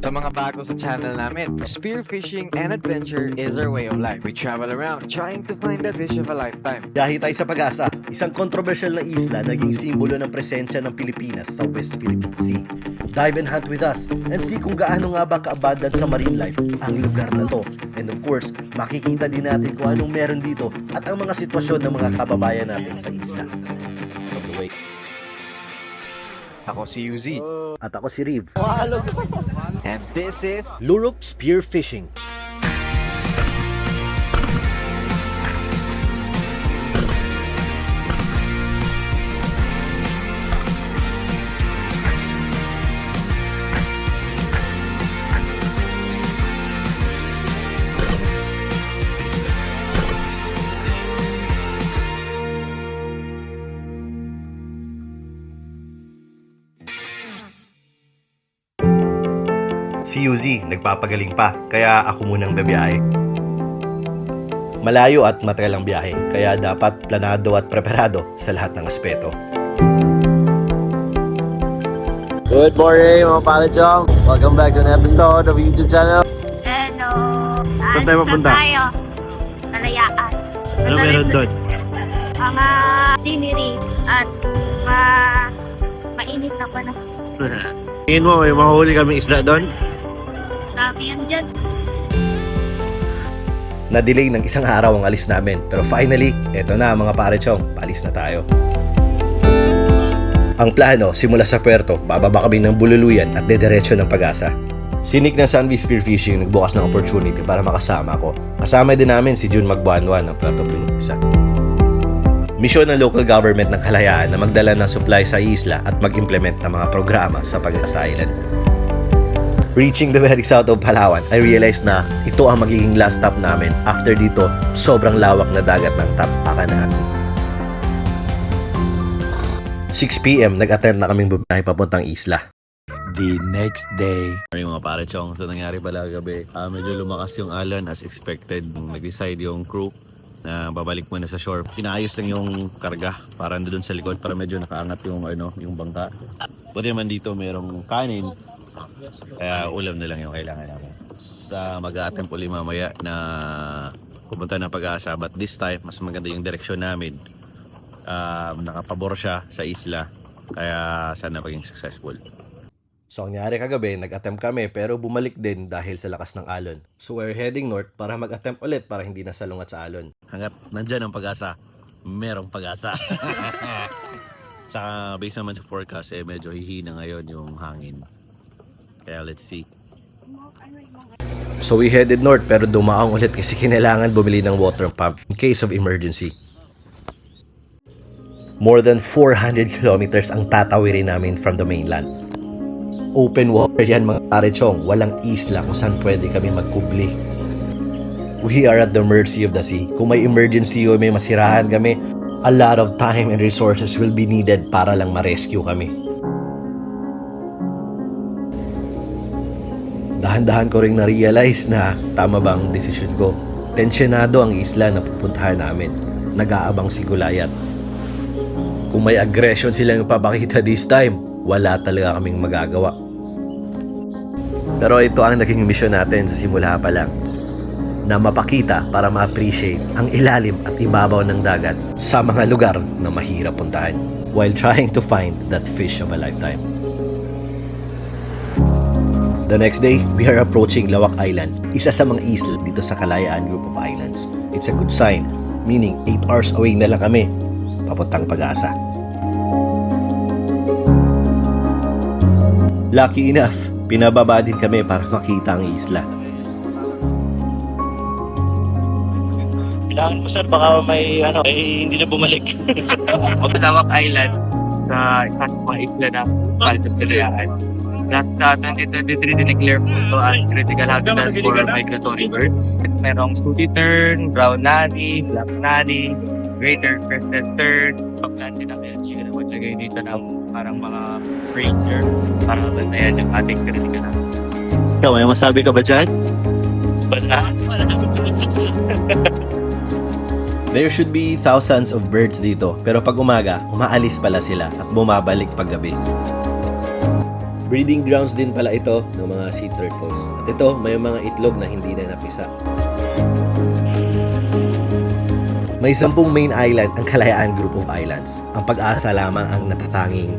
Sa mga bago sa channel namin, spearfishing and adventure is our way of life. We travel around trying to find that fish of a lifetime. Biyahe tayo sa Pag-asa, isang kontrobersyal na isla na naging simbolo ng presensya ng Pilipinas sa West Philippine Sea. Dive and hunt with us and see kung gaano nga ba ka-abundant sa marine life ang lugar na to. And of course, makikita din natin kung anong meron dito at ang mga sitwasyon ng mga kababayan natin sa isla. On the way. Ako si UZ. At ako si Riv. And this is Lurup Spearfishing. Si UZ nagpapagaling pa, kaya ako munang babiyahe. Malayo at matagal ang biyahe, kaya dapat planado at preparado sa lahat ng aspeto. Good morning mga palechong! Welcome back to an episode of YouTube channel. Hello! Saan tayo papunta? Tayo. Kalayaan. Ano meron doon? Mga scenery at mainit na panahon. Tingin mo, may mahuli kami isda doon? Dami yan dyan. Na-delay ng isang araw ang alis namin, pero finally, eto na mga parechong, paalis na tayo. Ang plano, simula sa puerto, bababa kami ng Bululuyan at dediretso ng Pag-asa. Sinik ng Sunbee Spearfishing nagbukas ng opportunity para makasama ko. Kasama din namin si June Magbuanwan ng Puerto Princesa. Misyon ng local government ng Kalayaan na magdala ng supply sa isla at mag-implement ng mga programa sa Pag-asa Island. Reaching the very south of Palawan, I realized na ito ang magiging last stop namin. After dito, sobrang lawak na dagat ng tapakan namin. 6 PM, nag-attempt na kaming bumiyahe papuntang isla. The next day. Yung mga parechong, so nangyari pala gabi, medyo lumakas yung alon as expected. Nag-decide yung crew na babalik muna sa shore. Pinaayos lang yung karga para doon sa likod para medyo nakaangat yung bangka. Buti naman dito mayroong kanin, kaya ulam na lang yung kailangan namin. Sa mag-a-attempt ulit mamaya na pumunta ng Pag-asa, but this time mas maganda yung direksyon namin. Nakapabor siya sa isla, kaya sana maging successful. So, ang nangyari kagabi, nag-attempt kami pero bumalik din dahil sa lakas ng alon. So, we're heading north para mag-attempt ulit para hindi nasalungat sa alon. Hanggat nandyan ang Pag-asa, merong pag-asa. Saka based naman sa forecast, medyo hihina ngayon yung hangin. Kaya let's see. So, we headed north pero dumaong ulit kasi kinailangan bumili ng water pump in case of emergency. More than 400 kilometers ang tatawirin namin from the mainland. Open water yan mga parechong, walang isla kung saan pwede kami magkubli. We are at the mercy of the sea. Kung may emergency o may masirahan kami, a lot of time and resources will be needed para lang ma-rescue kami. Dahan-dahan ko ring na-realize na tama bang desisyon ko. Tensyonado ang isla na pupuntahan namin. Nag-aabang si Gulayat. Kung may aggression silang ipapakita this time, wala talaga kaming magagawa. Pero ito ang naging mission natin sa simula pa lang, na mapakita para ma-appreciate ang ilalim at ibabaw ng dagat sa mga lugar na mahirap puntahan while trying to find that fish of a lifetime. The next day, we are approaching Lawak Island, isa sa mga isla dito sa Kalayaan Group of Islands. It's a good sign, meaning 8 hours away na lang kami papuntang Pag-asa. Lucky enough, pinababa din kami para makita ang isla. Kailangan mo sir, baka may hindi na bumalik. Lawak Island sa isa sa mga isla na Paldo Kalayaan. Last 2023, dineclare po ito as critical habitat for migratory birds. Merong sooty tern, brown nanny, black nanny, greater crested tern. Pag-plantin namin yung chicken na maglagay dito ng parang mga ranger para bantayan yung ating critical habitat. Ikaw, may masabi ka ba dyan? Wala namin sila. There should be thousands of birds dito, pero pag umaga, umaalis pala sila at bumabalik pag gabi. Breeding grounds din pala ito ng mga sea turtles. At ito, may mga itlog na hindi na napisa. May 10 main island ang Kalayaan Group of Islands. Ang Pag-asa lamang ang natatanging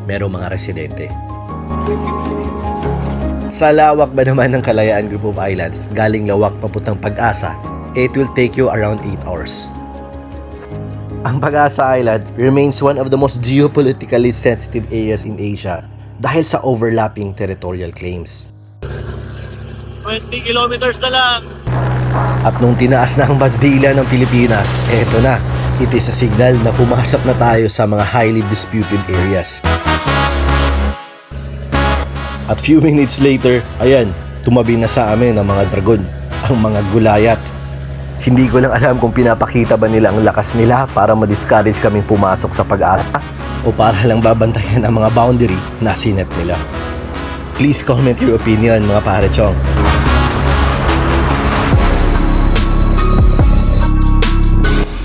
merong mga residente. Sa lawak ba naman ng Kalayaan Group of Islands, galing lawak papuntang Pag-asa, it will take you around 8 hours. Ang Pag-asa Island remains one of the most geopolitically sensitive areas in Asia dahil sa overlapping territorial claims. 20 kilometers na lang! At nung tinaas na ang bandila ng Pilipinas, eto na, it is a signal na pumasok na tayo sa mga highly disputed areas. At few minutes later, ayan, tumabi na sa amin ang mga dragon, ang mga gulayat. Hindi ko lang alam kung pinapakita ba nila ang lakas nila para ma-discourage kaming pumasok sa Pag-asa o para lang babantayan ang mga boundary na sinet nila. Please comment your opinion mga pare-chong.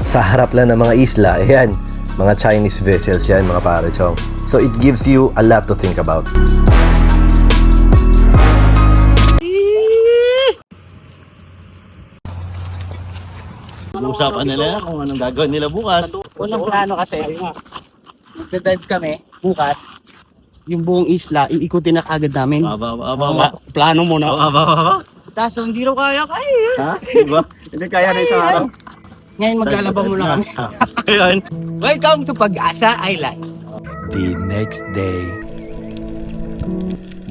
Sa harap lang ng mga isla, ayan, mga Chinese vessels yan mga pare-chong. So it gives you a lot to think about. Usapan nila kung anong gagawin nila bukas. Walang plano kasi. Magdadive kami bukas. Yung buong isla, iikutin na kagad namin. Plano muna. Tapos hindi raw kaya. Ha? Diba? Hindi kaya na isang araw. Ngayon maglalaba muna kami. Ayun. Welcome to Pag-asa Island. The next day.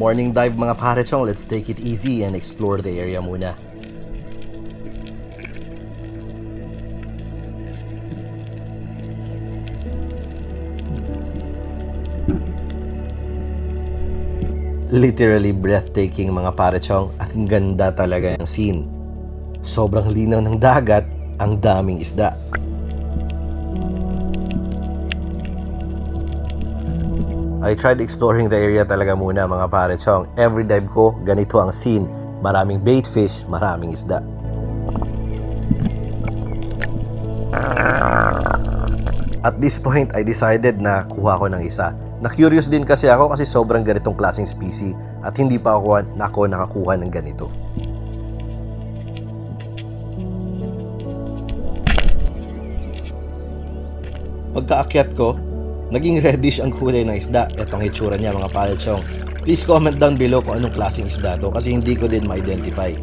Morning dive mga pare-chong, let's take it easy and explore the area muna. Literally breathtaking mga pare-chong, ang ganda talaga ng scene. Sobrang linaw ng dagat, ang daming isda. I tried exploring the area talaga muna mga pare-chong. Every dive ko, ganito ang scene. Maraming bait fish, maraming isda. At this point, I decided na kuha ko ng isa. Na-curious din kasi ako kasi sobrang ganitong klaseng species at hindi pa ako nakakuha ng ganito. Pagkaakyat ko, naging reddish ang kulay ng isda. Itong itsura niya mga pare-chong. Please comment down below kung anong klaseng isda to kasi hindi ko din ma-identify.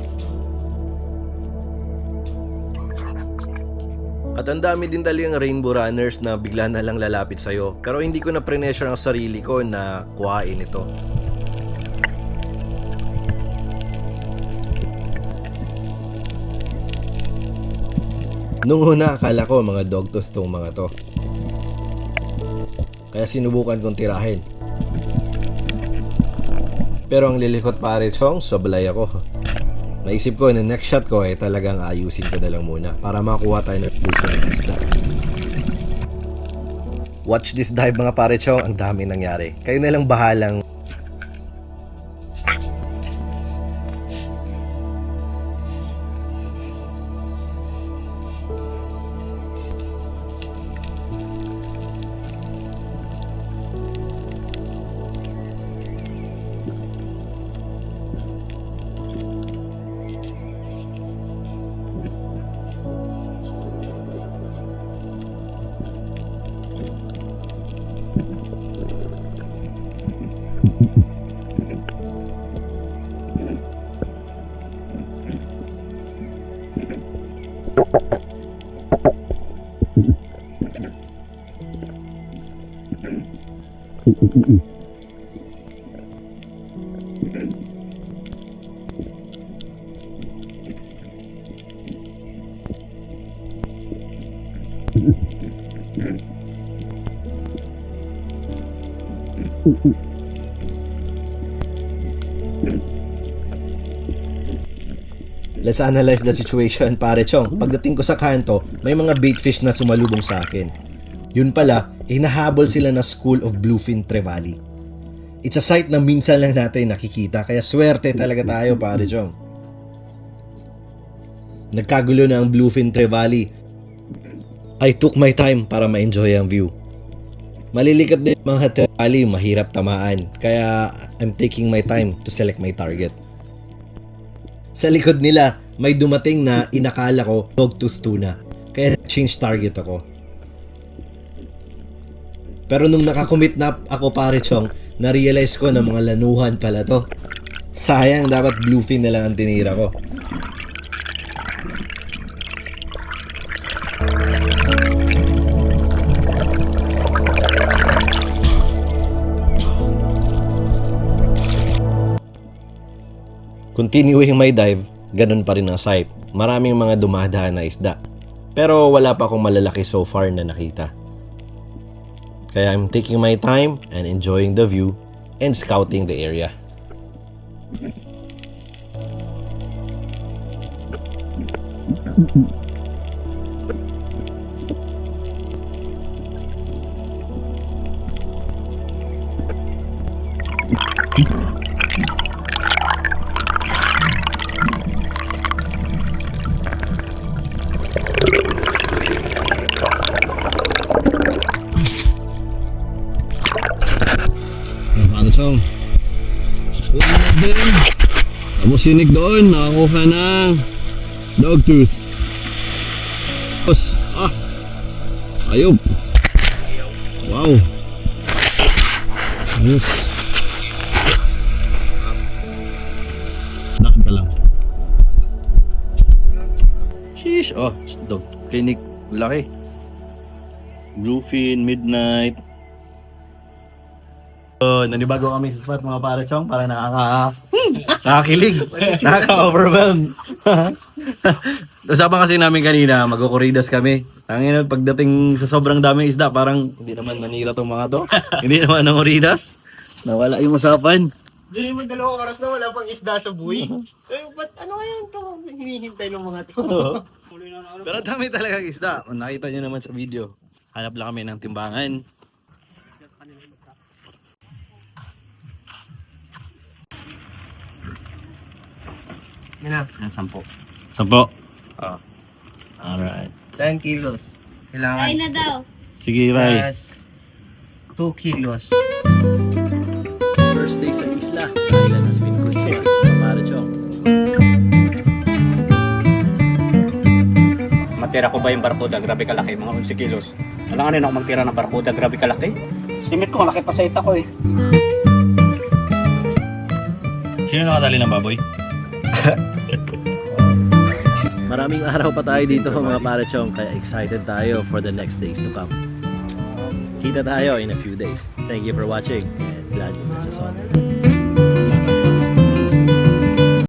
At ang dami din talagang rainbow runners na bigla na lang lalapit sa'yo. Pero hindi ko na pressure ang sarili ko na kuhain ito. Nung una, akala ko mga dogtooth tong mga to. Kaya sinubukan kong tirahin. Pero ang lilikot pare-chong, sablay ako. Naisip ko na next shot ko talagang ayusin ko na lang muna para makuha tayo ng puso ng isda. Watch this dive mga pare-chong, ang dami nangyari. Kayo na lang bahalang let's analyze the situation, pare chong. Pagdating ko sa kanto, may mga baitfish na sumalubong sa akin. Yun pala, hinahabol sila ng School of Bluefin Trevally. It's a sight na minsan lang natin nakikita, kaya swerte talaga tayo, pare chong. Nagkagulo na ang Bluefin Trevally. I took my time para ma-enjoy ang view. Malilikat din mga trali, mahirap tamaan. Kaya I'm taking my time to select my target. Sa likod nila, may dumating na inakala ko dogtooth tuna. Kaya change target ako. Pero nung nakakommit na ako pare chong, na-realize ko na mga lanuhan pala to. Sayang, dapat bluefin na lang ang tinira ko. Continuing my dive, ganun pa rin ang sight. Maraming mga dumadaan na isda. Pero wala pa akong malalaki so far na nakita. Kaya I'm taking my time and enjoying the view and scouting the area. Paano chong? Ulit din. Tapos sinig doon, nakakuha ng dogtooth. Tapos, ayop. Wow. Ayos. Lakad ka lang. Sheesh, dog clinic, laki. Bluefin, midnight. Nanibago kami sa spot mga pare chong para nakakakilig, nakaka-overwhelm. Usapan kasi namin kanina, magkukuridas kami. Tangina, pagdating sa sobrang daming isda, parang hindi naman manira tong mga to. Hindi naman nanguridas. Nawala yung usapan. Hindi mo 2 oras na wala pang isda sa buhay. Ba't ano kaya ito? Hinihintay ng mga to. Pero dami talaga isda. Kung nakita nyo naman sa video, hanap lang kami ng timbangan. Yan na. 10. Alright. 10 kilos. Kaya Kailangan na daw. Sige, Ray. plus 2 kilos. First day sa isla, Thailand has been good to us, mga pare chong. Matira ko ba yung barkuda? Grabe kalaki, mga 11 kilos. Alanganin ako magtira ng barkuda, grabe kalaki. Simit ko, malaki pa sa ita ko eh. Sino nakadali ng baboy? Maraming araw pa tayo dito mga pare chong, kaya excited tayo for the next days to come. Kita tayo in a few days. Thank you for watching and glad you bless us all.